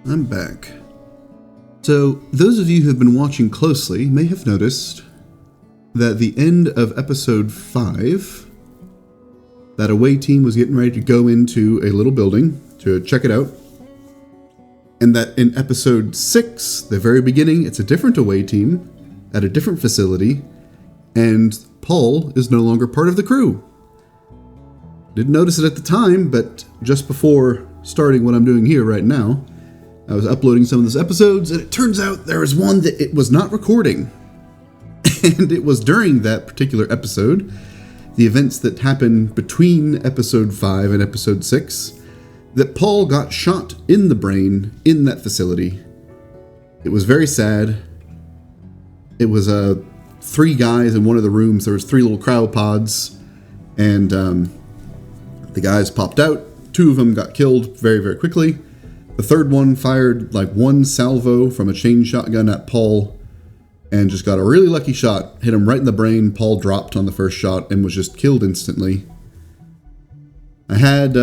I'm back. So, those of you who have been watching closely may have noticed that at the end of episode 5, that away team was getting ready to go into a little building to check it out. And that in episode 6, the very beginning, it's a different away team at a different facility, and Paul is no longer part of the crew. Didn't notice it at the time, but just before starting what I'm doing here right now, I was uploading some of those episodes, and it turns out there was one that it was not recording. And it was during that particular episode, the events that happened between episode 5 and episode 6, that Paul got shot in the brain in that facility. It was very sad. It was 3 guys in one of the rooms. There was 3 little cryopods, and the guys popped out. 2 of them got killed very, very quickly. The third one fired like 1 salvo from a chain shotgun at Paul and just got a really lucky shot. Hit him right in the brain. Paul dropped on the first shot and was just killed instantly. I had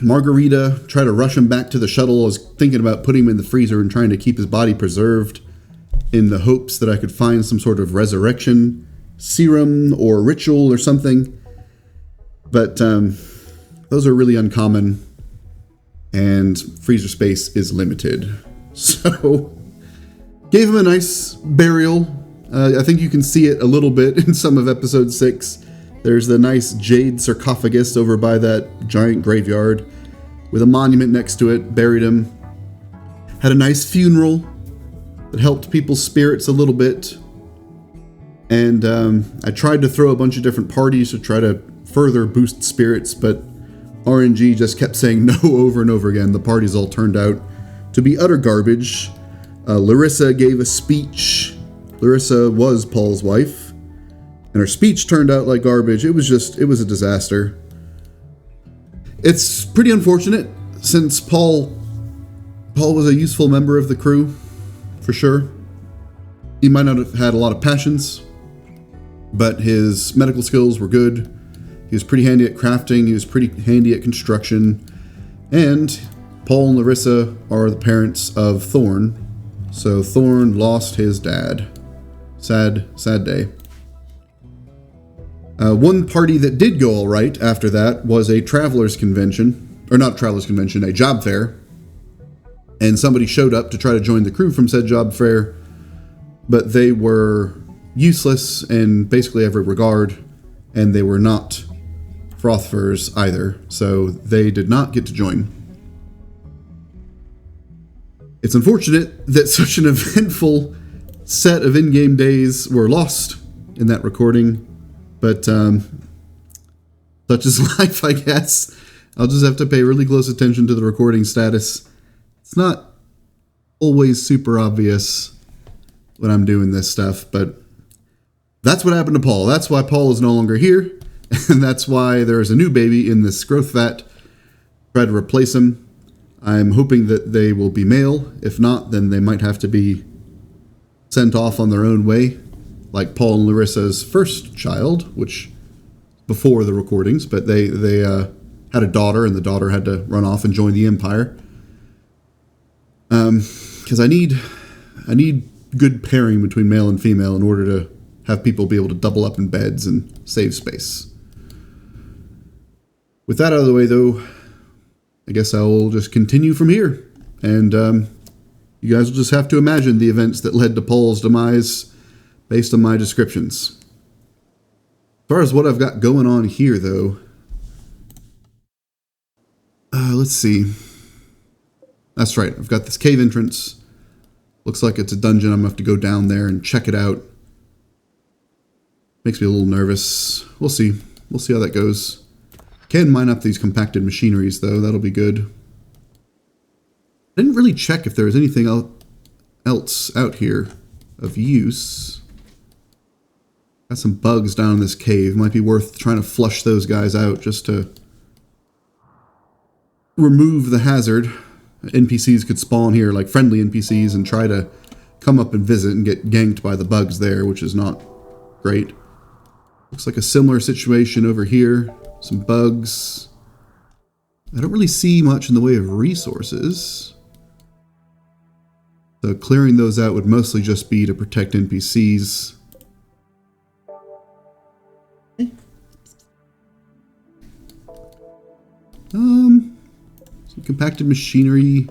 Margarita try to rush him back to the shuttle. I was thinking about putting him in the freezer and trying to keep his body preserved in the hopes that I could find some sort of resurrection serum or ritual or something. But those are really uncommon. And freezer space is limited. So, gave him a nice burial. I think you can see it a little bit in some of episode 6. There's the nice jade sarcophagus over by that giant graveyard with a monument next to it. Buried him. Had a nice funeral that helped people's spirits a little bit. And I tried to throw a bunch of different parties to try to further boost spirits, but RNG just kept saying no over and over again. The parties all turned out to be utter garbage. Larissa gave a speech. Larissa was Paul's wife, and her speech turned out like garbage. It was a disaster. It's pretty unfortunate, since Paul was a useful member of the crew, for sure. He might not have had a lot of passions, but his medical skills were good. He was pretty handy at crafting, he was pretty handy at construction, and Paul and Larissa are the parents of Thorn, so Thorn lost his dad. Sad day. One party that did go alright after that was a travelers convention, or not a travelers convention, a job fair, and somebody showed up to try to join the crew from said job fair, but they were useless in basically every regard, and they were not Frothfurs either, so they did not get to join. It's unfortunate that such an eventful set of in-game days were lost in that recording, but such is life, I guess. I'll just have to pay really close attention to the recording status. It's not always super obvious when I'm doing this stuff, but that's what happened to Paul. That's why Paul is no longer here. And that's why there's a new baby in this growth vat. Try to replace him. I'm hoping that they will be male. If not, then they might have to be sent off on their own way, like Paul and Larissa's first child, which before the recordings, but they had a daughter, and the daughter had to run off and join the Empire. Because I need good pairing between male and female in order to have people be able to double up in beds and save space. With that out of the way, though, I guess I'll just continue from here. And you guys will just have to imagine the events that led to Paul's demise based on my descriptions. As far as what I've got going on here, though, let's see. That's right, I've got this cave entrance. Looks like it's a dungeon. I'm going to have to go down there and check it out. Makes me a little nervous. We'll see. We'll see how that goes. Can mine up these compacted machineries, though. That'll be good. I didn't really check if there was anything else out here of use. Got some bugs down in this cave. Might be worth trying to flush those guys out just to remove the hazard. NPCs could spawn here, like friendly NPCs, and try to come up and visit and get ganked by the bugs there, which is not great. Looks like a similar situation over here. Some bugs. I don't really see much in the way of resources. So clearing those out would mostly just be to protect NPCs. Some compacted machinery.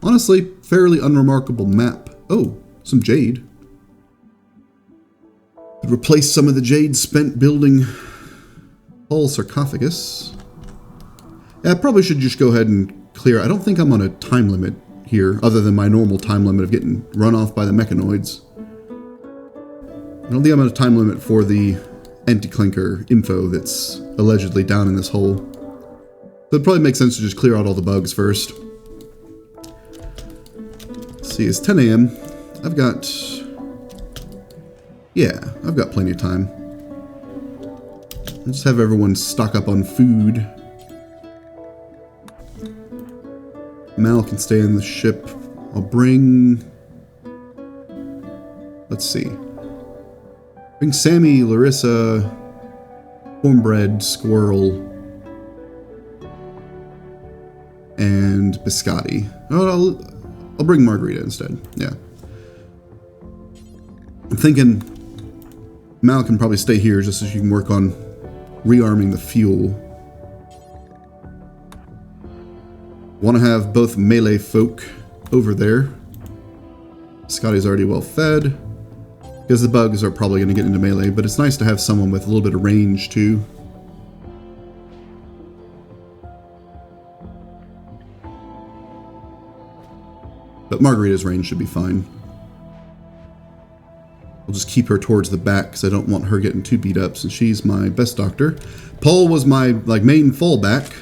Honestly, fairly unremarkable map. Oh, some jade. Could replace some of the jade spent building Paul's sarcophagus. Yeah, I probably should just go ahead and clear. I don't think I'm on a time limit here, other than my normal time limit of getting run off by the mechanoids. I don't think I'm on a time limit for the anti-clinker info that's allegedly down in this hole. So it probably makes sense to just clear out all the bugs first. Let's see, it's 10 a.m. I've got plenty of time. I'll just have everyone stock up on food. Mal can stay in the ship. I'll bring... Let's see. Bring Sammy, Larissa, Cornbread, Squirrel, and Biscotti. Oh, I'll bring Margarita instead. Yeah. I'm thinking Mal can probably stay here just so she can work on rearming the fuel. Want to have both melee folk over there. Scotty's already well fed. Because the bugs are probably going to get into melee, but it's nice to have someone with a little bit of range too. But Margarita's range should be fine. I'll just keep her towards the back because I don't want her getting too beat up since she's my best doctor. Paul was my main fallback.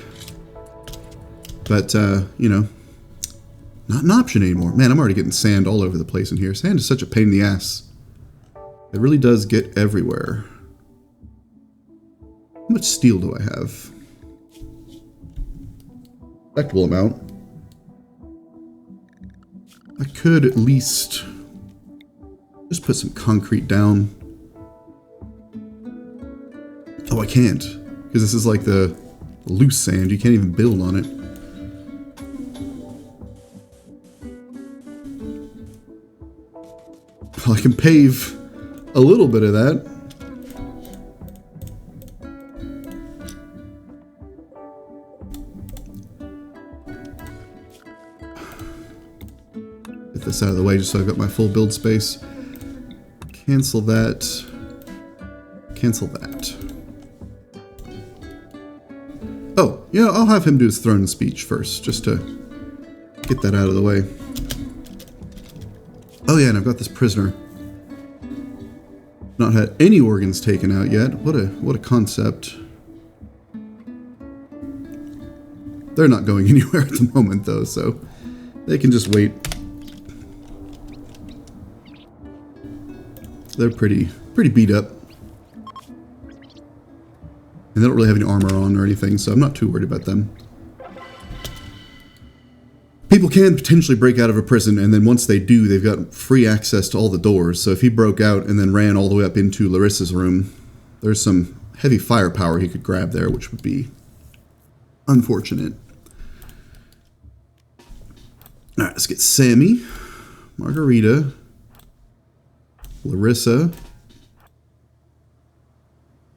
But, you know, not an option anymore. Man, I'm already getting sand all over the place in here. Sand is such a pain in the ass. It really does get everywhere. How much steel do I have? Respectable amount. I could at least just put some concrete down. Oh, I can't. Because this is like the loose sand. You can't even build on it. Well, I can pave a little bit of that. Get this out of the way just so I've got my full build space. Cancel that. Cancel that. Oh, yeah, I'll have him do his throne speech first, just to get that out of the way. Oh yeah, and I've got this prisoner. Not had any organs taken out yet. What a concept. They're not going anywhere at the moment though, so they can just wait. They're pretty beat up. And they don't really have any armor on or anything, so I'm not too worried about them. People can potentially break out of a prison, and then once they do, they've got free access to all the doors. So if he broke out and then ran all the way up into Larissa's room, there's some heavy firepower he could grab there, which would be unfortunate. Alright, let's get Sammy, Margarita, Larissa,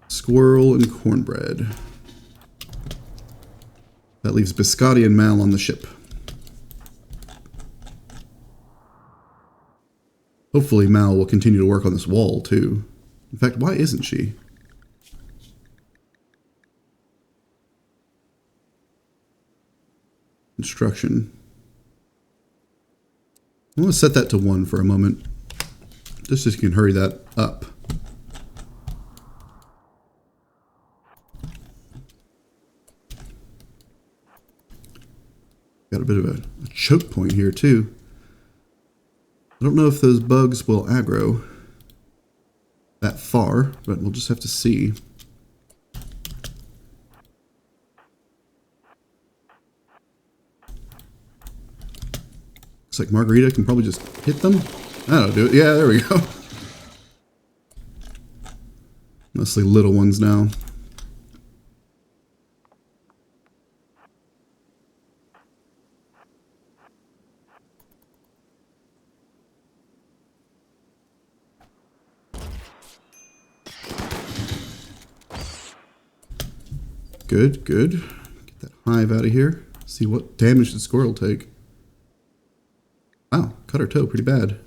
Squirrel, and Cornbread. That leaves Biscotti and Mal on the ship. Hopefully Mal will continue to work on this wall, too. In fact, why isn't she? Construction. I'm going to set that to 1 for a moment. Just so you can hurry that up. Got a bit of a choke point here, too. I don't know if those bugs will aggro that far, but we'll just have to see. Looks like Margarita can probably just hit them. That'll do it. Yeah, there we go. Mostly little ones now. Good, good. Get that hive out of here. See what damage the squirrel take. Wow, cut her toe pretty bad.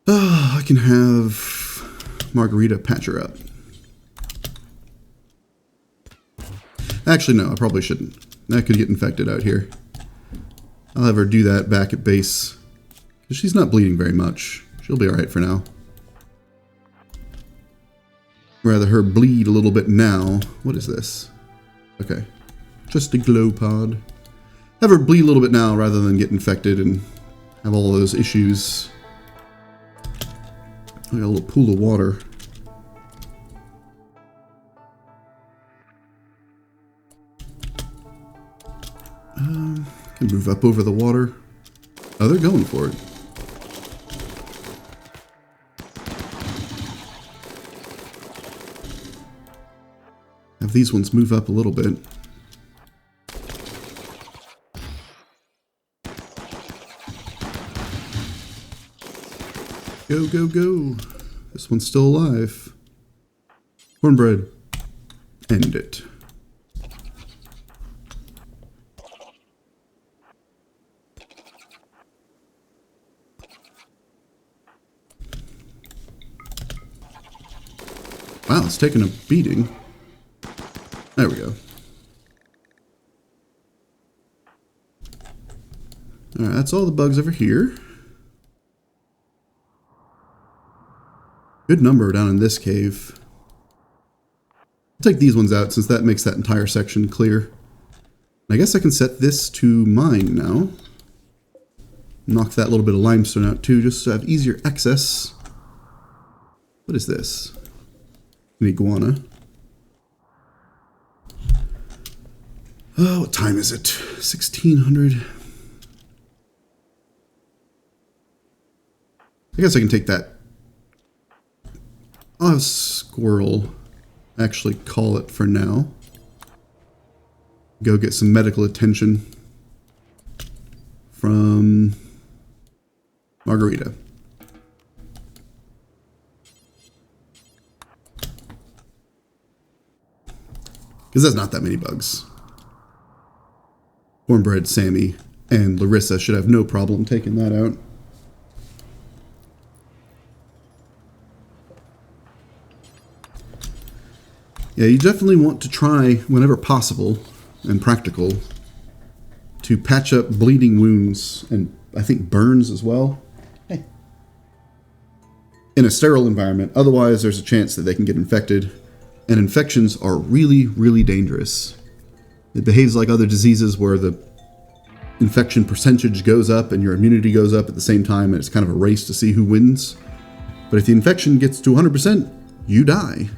Oh, I can have Margarita patch her up. Actually, no, I probably shouldn't. That could get infected out here. I'll have her do that back at base. Because she's not bleeding very much. She'll be alright for now. Rather her bleed a little bit now. What is this? Okay. Just a glow pod. Have her bleed a little bit now rather than get infected and have all those issues. I got a little pool of water. Can move up over the water. Oh, they're going for it. Have these ones move up a little bit. Go, go, go. This one's still alive. Cornbread. End it. Wow, it's taking a beating. There we go. Alright, that's all the bugs over here. Good number down in this cave. I'll take these ones out since that makes that entire section clear. I guess I can set this to mine now. Knock that little bit of limestone out too, just to have easier access. What is this? An iguana. Oh, what time is it? 1600. I guess I can take that. I'll have squirrel actually call it for now. Go get some medical attention from Margarita. Because there's not that many bugs. Cornbread, Sammy, and Larissa should have no problem taking that out. Yeah, you definitely want to try, whenever possible and practical, to patch up bleeding wounds and I think burns as well. Hey. In a sterile environment, otherwise there's a chance that they can get infected, and infections are really, really dangerous. It behaves like other diseases where the infection percentage goes up and your immunity goes up at the same time, and it's kind of a race to see who wins. But if the infection gets to 100%, you die.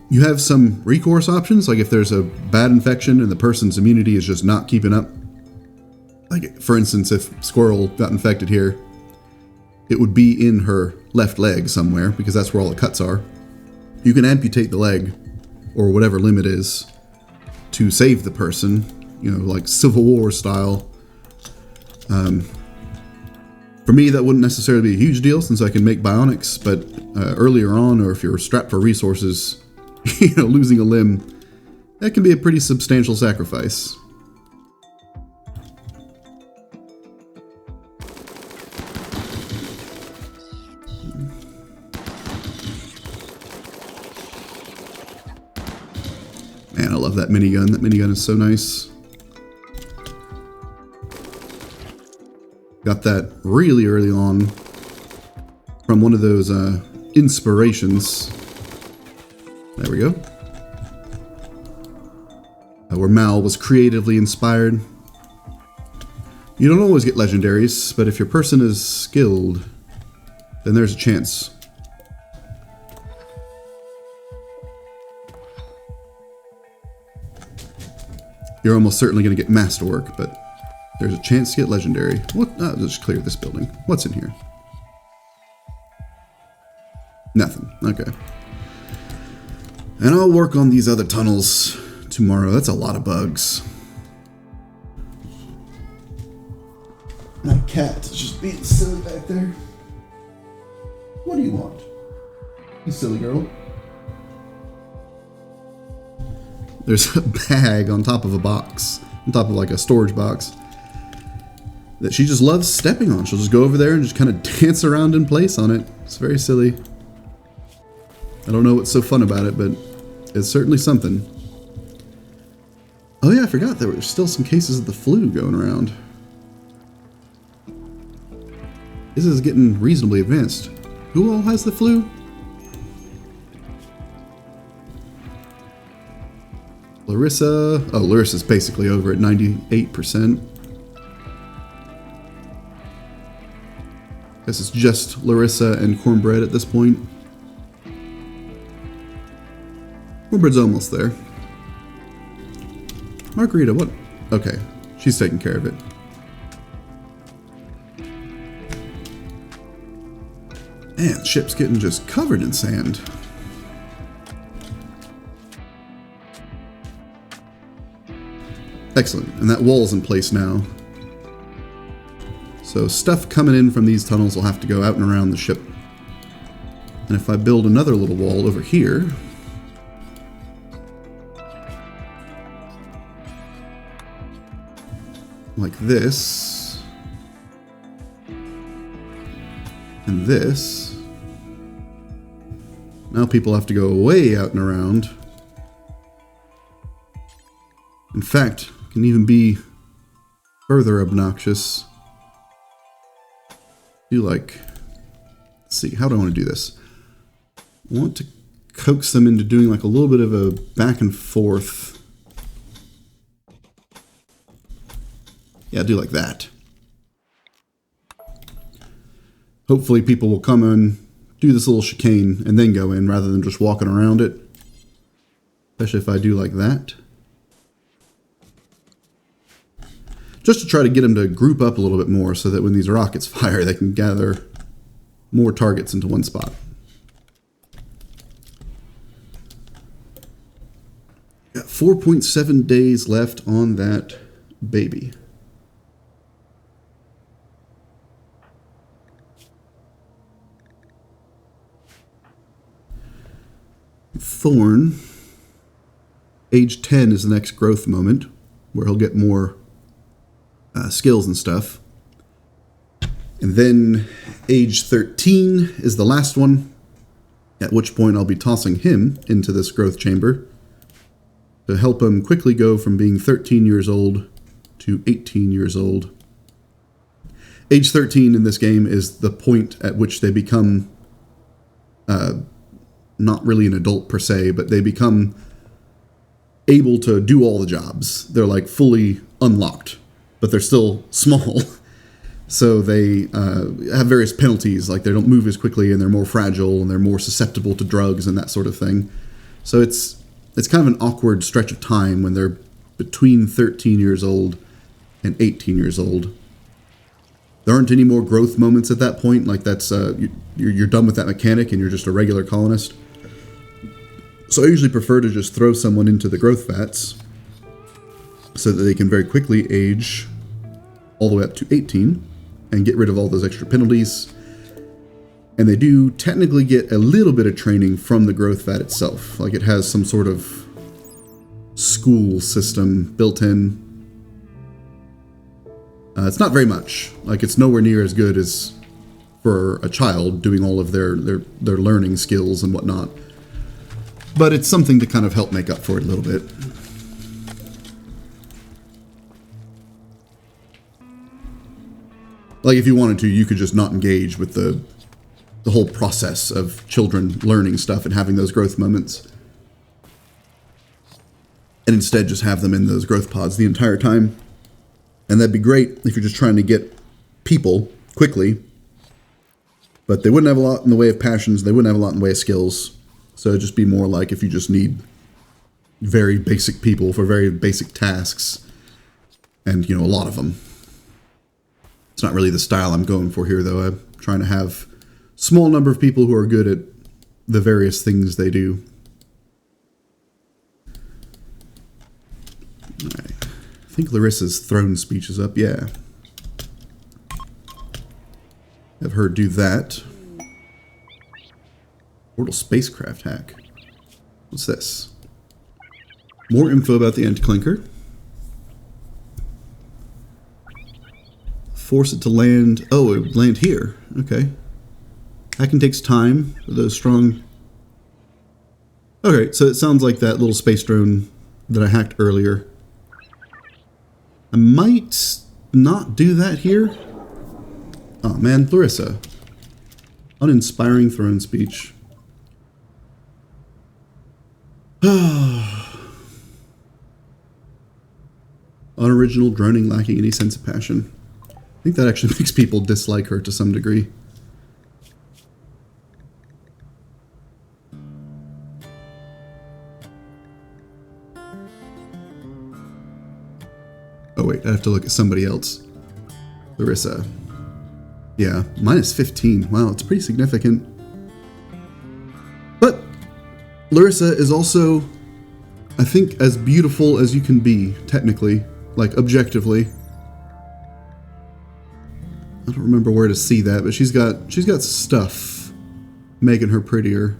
You have some recourse options, like if there's a bad infection and the person's immunity is just not keeping up. Like, for instance, if Squirrel got infected here, it would be in her left leg somewhere, because that's where all the cuts are. You can amputate the leg, or whatever limb it is, to save the person, you know, like Civil War style. For me, that wouldn't necessarily be a huge deal, since I can make bionics, but earlier on, or if you're strapped for resources, you know, losing a limb, that can be a pretty substantial sacrifice. Man, I love that minigun. That minigun is so nice. Got that really early on from one of those inspirations. There we go. Where Mal was creatively inspired. You don't always get legendaries, but if your person is skilled, then there's a chance. You're almost certainly going to get masterwork, but there's a chance to get legendary. What? I'll just clear this building. What's in here? Nothing. Okay. And I'll work on these other tunnels tomorrow. That's a lot of bugs. My cat is just being silly back there. What do you want? You silly girl. There's a bag on top of a box, on top of like a storage box, that she just loves stepping on. She'll just go over there and just kind of dance around in place on it. It's very silly. I don't know what's so fun about it, but it's certainly something. Oh yeah, I forgot there were still some cases of the flu going around. This is getting reasonably advanced. Who all has the flu? Larissa. Oh, Larissa's basically over at 98%. Guess it's just Larissa and Cornbread at this point. Cornbread's almost there. Margarita, what? Okay, she's taking care of it. Man, the ship's getting just covered in sand. Excellent, and that wall's in place now. So stuff coming in from these tunnels will have to go out and around the ship. And if I build another little wall over here, like this, and this, now people have to go way out and around. In fact, can even be further obnoxious. Do like, let's see, how do I want to do this? I want to coax them into doing like a little bit of a back and forth. Yeah, do like that. Hopefully people will come and do this little chicane and then go in rather than just walking around it. Especially if I do like that. Just to try to get them to group up a little bit more so that when these rockets fire, they can gather more targets into one spot. Got 4.7 days left on that baby. Thorn, age 10 is the next growth moment, where he'll get more skills and stuff. And then age 13 is the last one, at which point I'll be tossing him into this growth chamber to help him quickly go from being 13 years old to 18 years old. Age 13 in this game is the point at which they become not really an adult per se, but they become able to do all the jobs. They're like fully unlocked, but they're still small. So they have various penalties, like they don't move as quickly and they're more fragile and they're more susceptible to drugs and that sort of thing. So it's kind of an awkward stretch of time when they're between 13 years old and 18 years old. There aren't any more growth moments at that point, like that's you're done with that mechanic and you're just a regular colonist. So I usually prefer to just throw someone into the growth vats so that they can very quickly age all the way up to 18 and get rid of all those extra penalties. And they do technically get a little bit of training from the growth vat itself. Like it has some sort of school system built in. It's not very much. Like it's nowhere near as good as for a child doing all of their learning skills and whatnot. But it's something to kind of help make up for it a little bit. Like if you wanted to, you could just not engage with the whole process of children learning stuff and having those growth moments. And instead just have them in those growth pods the entire time. And that'd be great if you're just trying to get people quickly. But they wouldn't have a lot in the way of passions. They wouldn't have a lot in the way of skills. So it'd just be more like if you just need very basic people for very basic tasks. And, you know, a lot of them. It's not really the style I'm going for here, though. I'm trying to have a small number of people who are good at the various things they do. All right. I think Larissa's throne speech is up. Yeah. Have her do that. Portal spacecraft hack. What's this? More info about the Ant-Clinker. Force it to land. Oh, it would land here. Okay. Hacking takes time with those strong... Okay, so it sounds like that little space drone that I hacked earlier. I might not do that here. Oh man, Larissa. Uninspiring throne speech. Unoriginal, droning, lacking any sense of passion. I think that actually makes people dislike her to some degree. Oh wait, I have to look at somebody else. Larissa. Yeah, minus 15. Wow, it's pretty significant. But Larissa is also, I think, as beautiful as you can be, technically. Like, objectively. I don't remember where to see that, but she's got stuff making her prettier.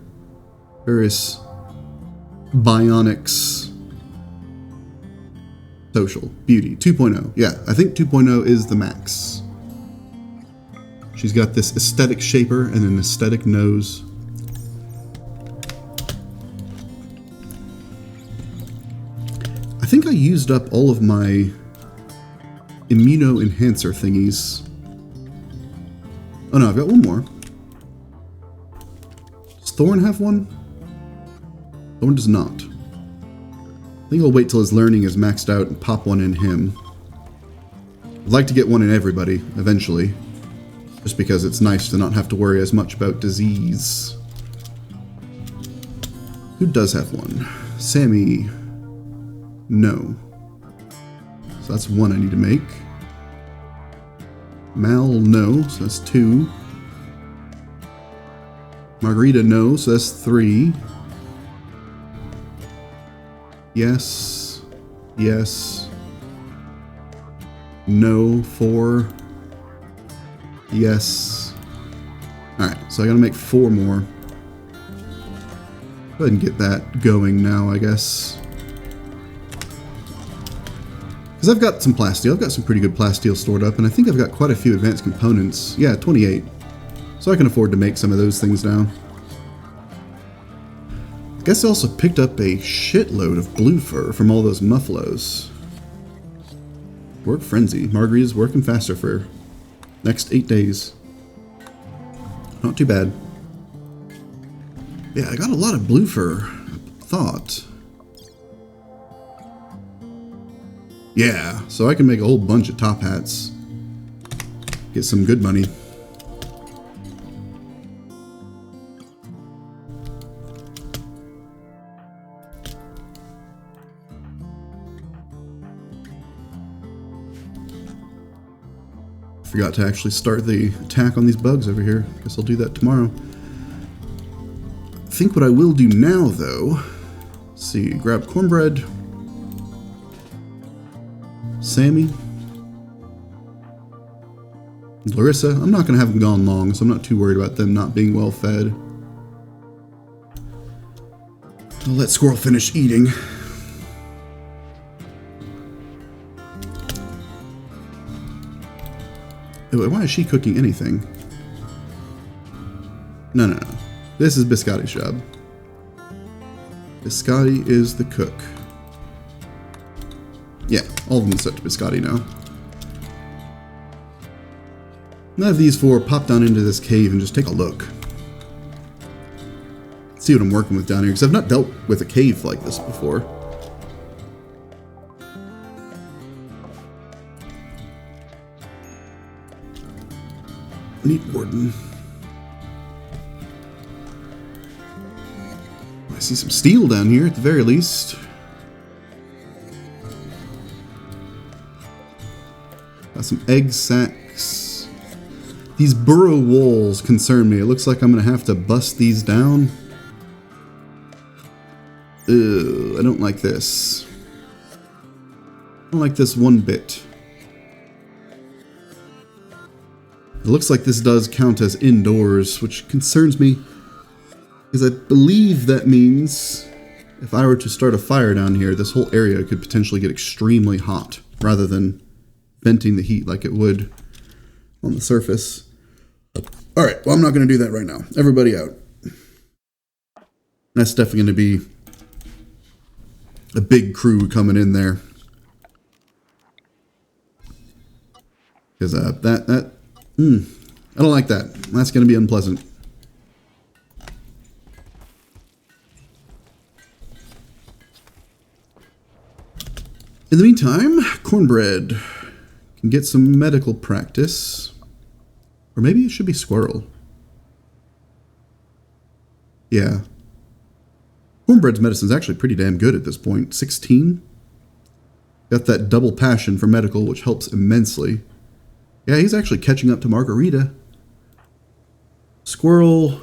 Various bionics. Social. Beauty. 2.0. Yeah, I think 2.0 is the max. She's got this aesthetic shaper and an aesthetic nose. I think I used up all of my immuno enhancer thingies. Oh no, I've got one more. Does Thorn have one? Thorn does not. I think I'll wait till his learning is maxed out and pop one in him. I'd like to get one in everybody, eventually. Just because it's nice to not have to worry as much about disease. Who does have one? Sammy. No. So that's one I need to make. Mal, no, so that's 2. Margarita, no, so that's 3. Yes. Yes. No, 4. Yes. Alright, so I gotta make 4 more. Go ahead and get that going now, I guess. Because I've got some plasteel. I've got some pretty good plasteel stored up, and I think I've got quite a few advanced components. Yeah, 28. So I can afford to make some of those things now. I guess I also picked up a shitload of blue fur from all those muffaloes. Work frenzy. Margarita's working faster for next 8 days. Not too bad. Yeah, I got a lot of blue fur. Thought. Yeah, so I can make a whole bunch of top hats. Get some good money. Forgot to actually start the attack on these bugs over here. Guess I'll do that tomorrow. I think what I will do now, though... Let's see, grab cornbread... Sammy. Larissa. I'm not going to have them gone long, so I'm not too worried about them not being well fed. I'll let Squirrel finish eating. Why is she cooking anything? No, no, no. This is Biscotti's job. Biscotti is the cook. Yeah, all of them set to Biscotti now. None of these 4 pop down into this cave and just take a look. See what I'm working with down here, because I've not dealt with a cave like this before. I need Warden. I see some steel down here at the very least. Got some egg sacks. These burrow walls concern me. It looks like I'm going to have to bust these down. Ew, I don't like this. I don't like this one bit. It looks like this does count as indoors, which concerns me. Because I believe that means if I were to start a fire down here, this whole area could potentially get extremely hot rather than venting the heat like it would on the surface. All right, well, I'm not going to do that right now. Everybody out. That's definitely going to be a big crew coming in there. Because I don't like that. That's going to be unpleasant. In the meantime, Cornbread can get some medical practice. Or maybe it should be Squirrel. Yeah. Cornbread's medicine's actually pretty damn good at this point. 16. Got that double passion for medical, which helps immensely. Yeah, he's actually catching up to Margarita. Squirrel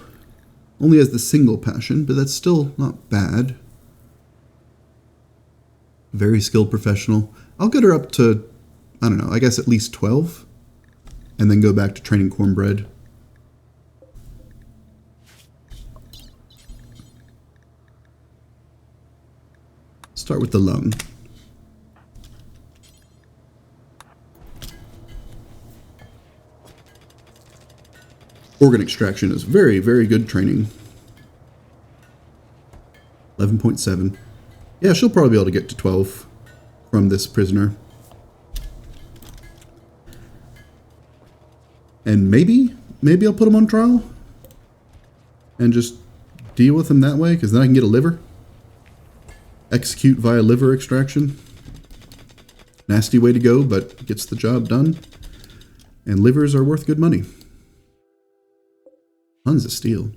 only has the single passion, but that's still not bad. Very skilled professional. I'll get her up to, I don't know, I guess at least 12. And then go back to training Cornbread. Start with the lung. Organ extraction is very, very good training. 11.7. Yeah, she'll probably be able to get to 12 from this prisoner. And maybe I'll put him on trial and just deal with him that way, because then I can get a liver. Execute via liver extraction. Nasty way to go, but gets the job done. And livers are worth good money. Tons of steel.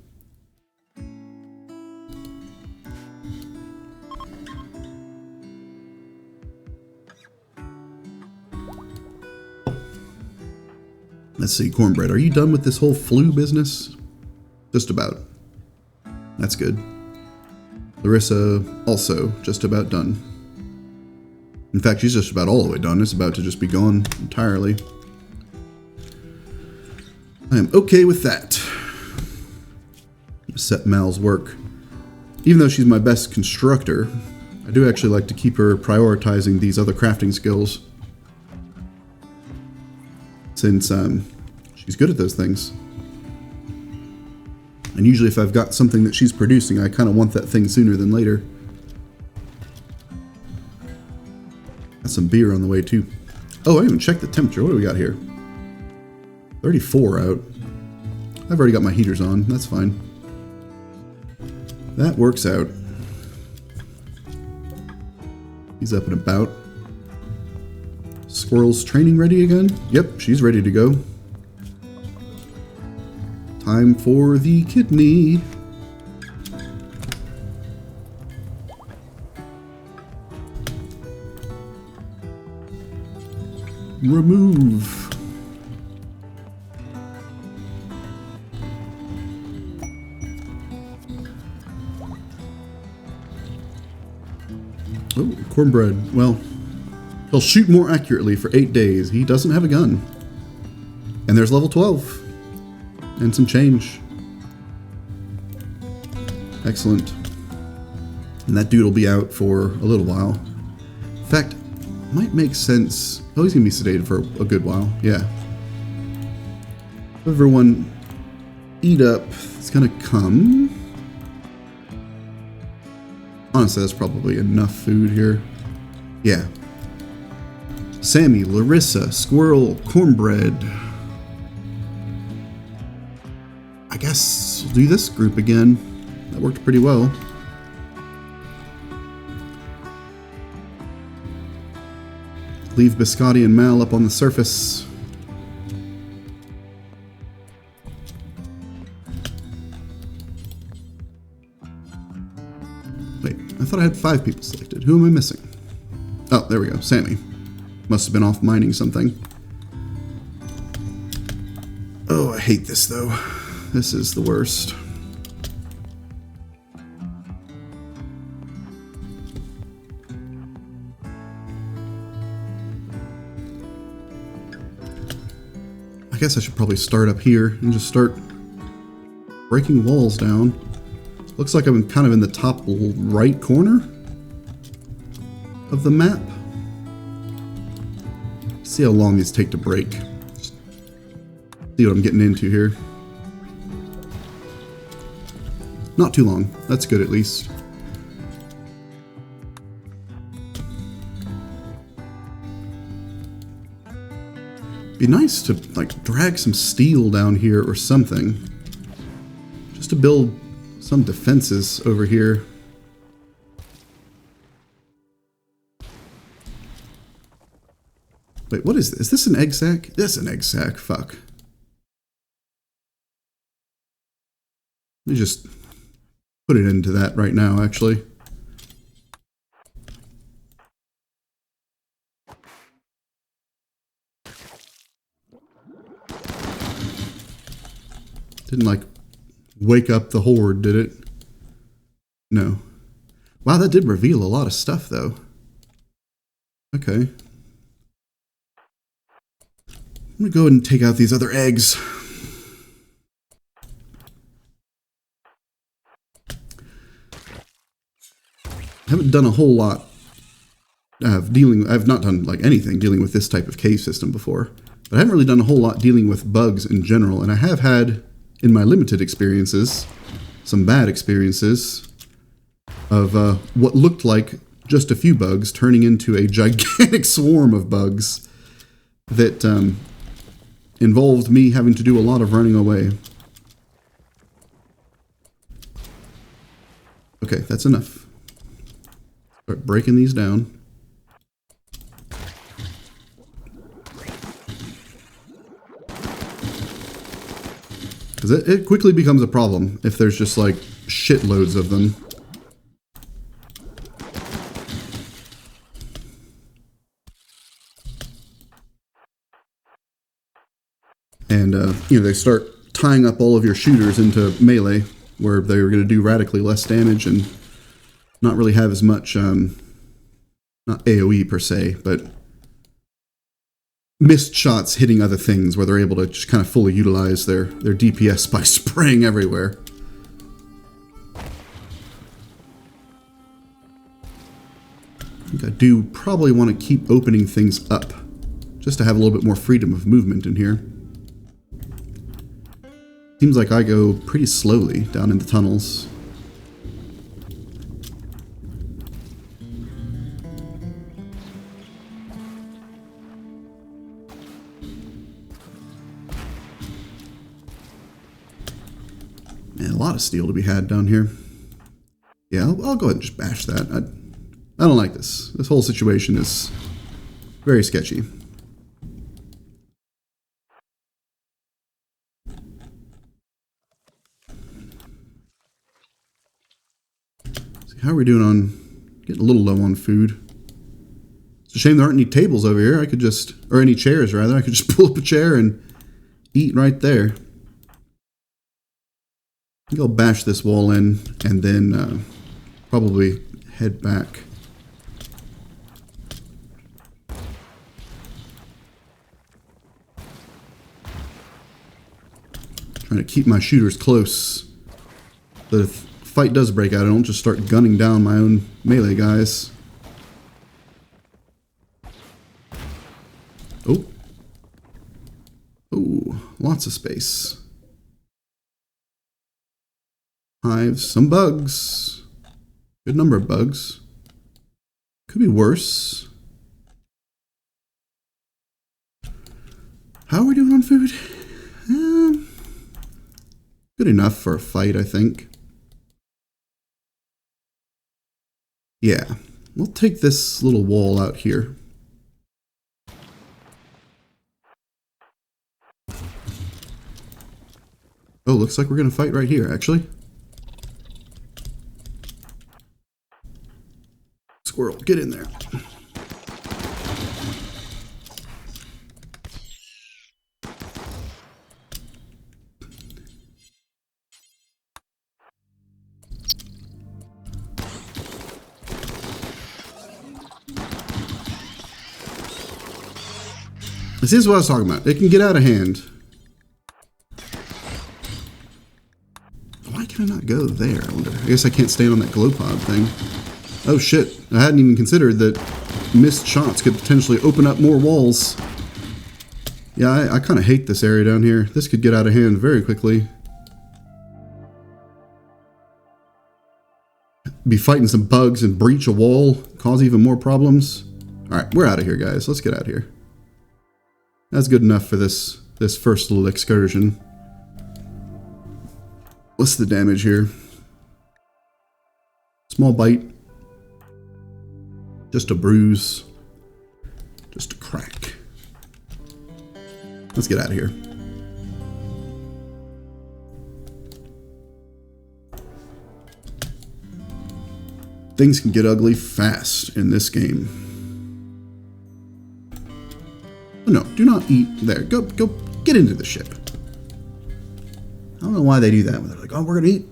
Let's see, Cornbread, are you done with this whole flu business? Just about. That's good. Larissa, also just about done. In fact, she's just about all the way done. It's about to just be gone entirely. I am okay with that. Set Mal's work. Even though she's my best constructor, I do actually like to keep her prioritizing these other crafting skills. Since she's good at those things. And usually if I've got something that she's producing, I kind of want that thing sooner than later. Got some beer on the way too. Oh, I even checked the temperature. What do we got here? 34 out. I've already got my heaters on. That's fine. That works out. He's up and about. Squirrel's training ready again? Yep, she's ready to go. Time for the kidney. Remove. Oh, Cornbread. Well, he'll shoot more accurately for 8 days. He doesn't have a gun. And there's level 12. And some change. Excellent. And that dude will be out for a little while. In fact, might make sense. Oh, he's going to be sedated for a good while. Yeah. Everyone eat up. It's going to come. Honestly, that's probably enough food here. Yeah. Sammy, Larissa, Squirrel, Cornbread. I guess we'll do this group again. That worked pretty well. Leave Biscotti and Mal up on the surface. Wait, I thought I had 5 people selected. Who am I missing? Oh, there we go. Sammy. Must have been off mining something. Oh, I hate this though. This is the worst. I guess I should probably start up here and just start breaking walls down. Looks like I'm kind of in the top right corner of the map. See how long these take to break. See what I'm getting into here. Not too long. That's good at least. Be nice to like drag some steel down here or something. Just to build some defenses over here. Wait, what is this? Is this an egg sack? That's an egg sack. Fuck. Let me just put it into that right now, actually. Didn't, like, wake up the horde, did it? No. Wow, that did reveal a lot of stuff, though. Okay. I'm gonna go ahead and take out these other eggs. I haven't done a whole lot of dealing... I've not done, like, anything dealing with this type of cave system before. But I haven't really done a whole lot dealing with bugs in general. And I have had, in my limited experiences, some bad experiences of what looked like just a few bugs turning into a gigantic swarm of bugs that involved me having to do a lot of running away. Okay, that's enough. Start breaking these down. Because it quickly becomes a problem if there's just like shitloads of them. And, you know, they start tying up all of your shooters into melee, where they're going to do radically less damage and not really have as much, not AoE per se, but missed shots hitting other things, where they're able to just kind of fully utilize their DPS by spraying everywhere. I think I do probably want to keep opening things up, just to have a little bit more freedom of movement in here. Seems like I go pretty slowly down in the tunnels. Man, a lot of steel to be had down here. Yeah, I'll go ahead and just bash that. I don't like this. This whole situation is very sketchy. How are we doing on getting a little low on food? It's a shame there aren't any tables over here. I could just, or any chairs rather. I could just pull up a chair and eat right there. I think I'll bash this wall in and then probably head back. Trying to keep my shooters close. So if fight does break out, I don't just start gunning down my own melee guys. Oh. Oh, lots of space. Hives, some bugs. Good number of bugs. Could be worse. How are we doing on food? Good enough for a fight, I think. Yeah, we'll take this little wall out here. Oh, looks like we're gonna fight right here, actually. Squirrel, get in there. This is what I was talking about. It can get out of hand. Why can I not could go there, I wonder. I guess I can't stand on that glow pod thing. Oh shit, I hadn't even considered that missed shots could potentially open up more walls. Yeah, I kind of hate this area down here. This could get out of hand very quickly. Be fighting some bugs and breach a wall, cause even more problems. Alright, we're out of here, guys. Let's get out of here. That's good enough for this first little excursion. What's the damage here? Small bite. Just a bruise. Just a crack. Let's get out of here. Things can get ugly fast in this game. No, do not eat there. Go get into the ship. I don't know why they do that. They're like, oh, we're gonna eat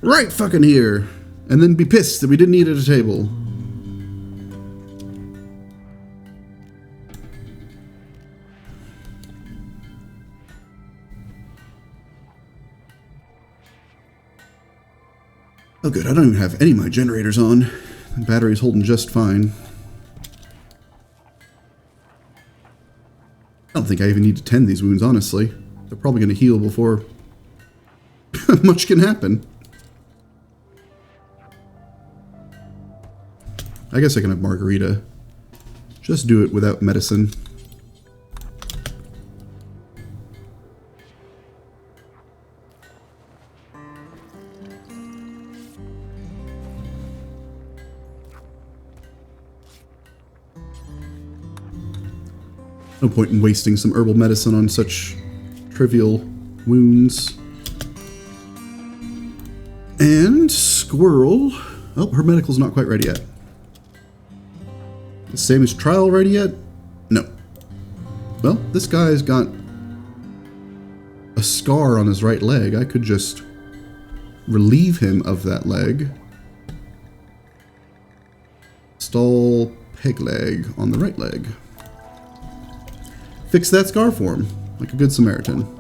right fucking here. And then be pissed that we didn't eat at a table. Oh good, I don't even have any of my generators on. The battery's holding just fine. I don't think I even need to tend these wounds, honestly. They're probably going to heal before much can happen. I guess I can have margarita. Just do it without medicine. No point in wasting some herbal medicine on such trivial wounds. And Squirrel. Oh, her medical's not quite ready yet. The same as Trial ready yet? No. Well, this guy's got a scar on his right leg. I could just relieve him of that leg. Install peg leg on the right leg. Fix that scar for him, like a good Samaritan.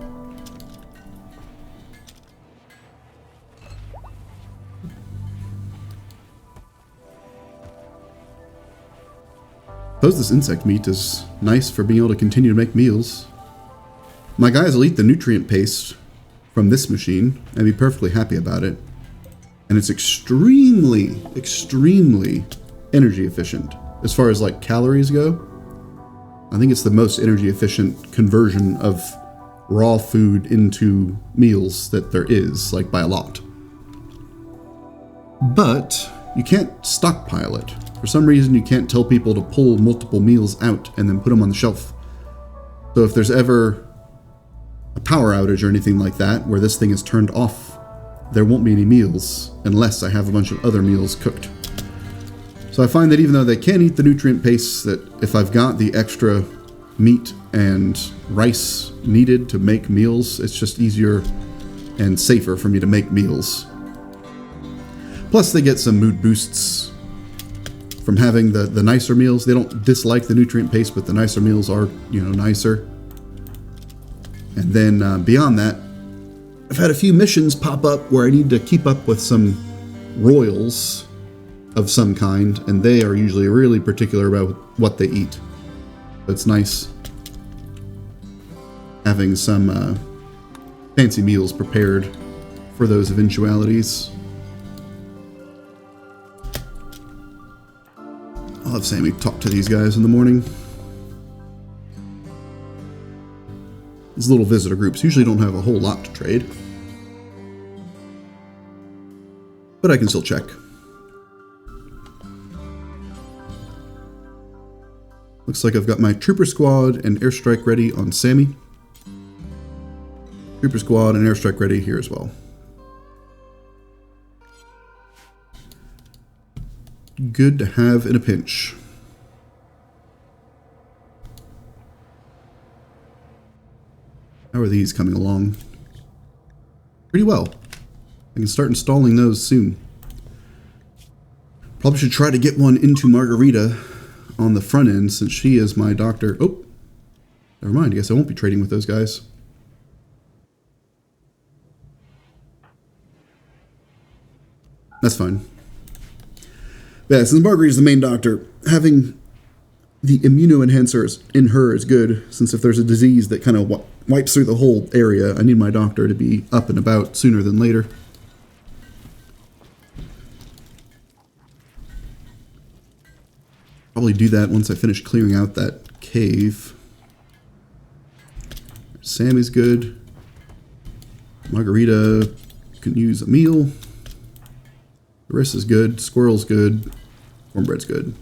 Suppose this insect meat is nice for being able to continue to make meals. My guys will eat the nutrient paste from this machine and be perfectly happy about it. And it's extremely, extremely energy efficient. As far as like calories go, I think it's the most energy efficient conversion of raw food into meals that there is, like by a lot. But you can't stockpile it. For some reason, you can't tell people to pull multiple meals out and then put them on the shelf. So if there's ever a power outage or anything like that, where this thing is turned off, there won't be any meals unless I have a bunch of other meals cooked. So I find that even though they can eat the nutrient paste, that if I've got the extra meat and rice needed to make meals, it's just easier and safer for me to make meals. Plus they get some mood boosts from having the nicer meals. They don't dislike the nutrient paste, but the nicer meals are, you know, nicer. And then beyond that, I've had a few missions pop up where I need to keep up with some royals of some kind, and they are usually really particular about what they eat. It's nice having some fancy meals prepared for those eventualities. I'll have Sammy talk to these guys in the morning. These little visitor groups usually don't have a whole lot to trade, but I can still check. Looks like I've got my Trooper Squad and Airstrike ready on Sammy. Trooper Squad and Airstrike ready here as well. Good to have in a pinch. How are these coming along? Pretty well. I can start installing those soon. Probably should try to get one into Margarita on the front end, since she is my doctor. Oh, never mind. I guess I won't be trading with those guys. That's fine. Yeah, since Marguerite's the main doctor, having the immunoenhancers in her is good, since if there's a disease that kind of wipes through the whole area, I need my doctor to be up and about sooner than later. Probably do that once I finish clearing out that cave. Sammy's good. Margarita can use a meal. Marissa's good. Squirrel's good. Cornbread's good.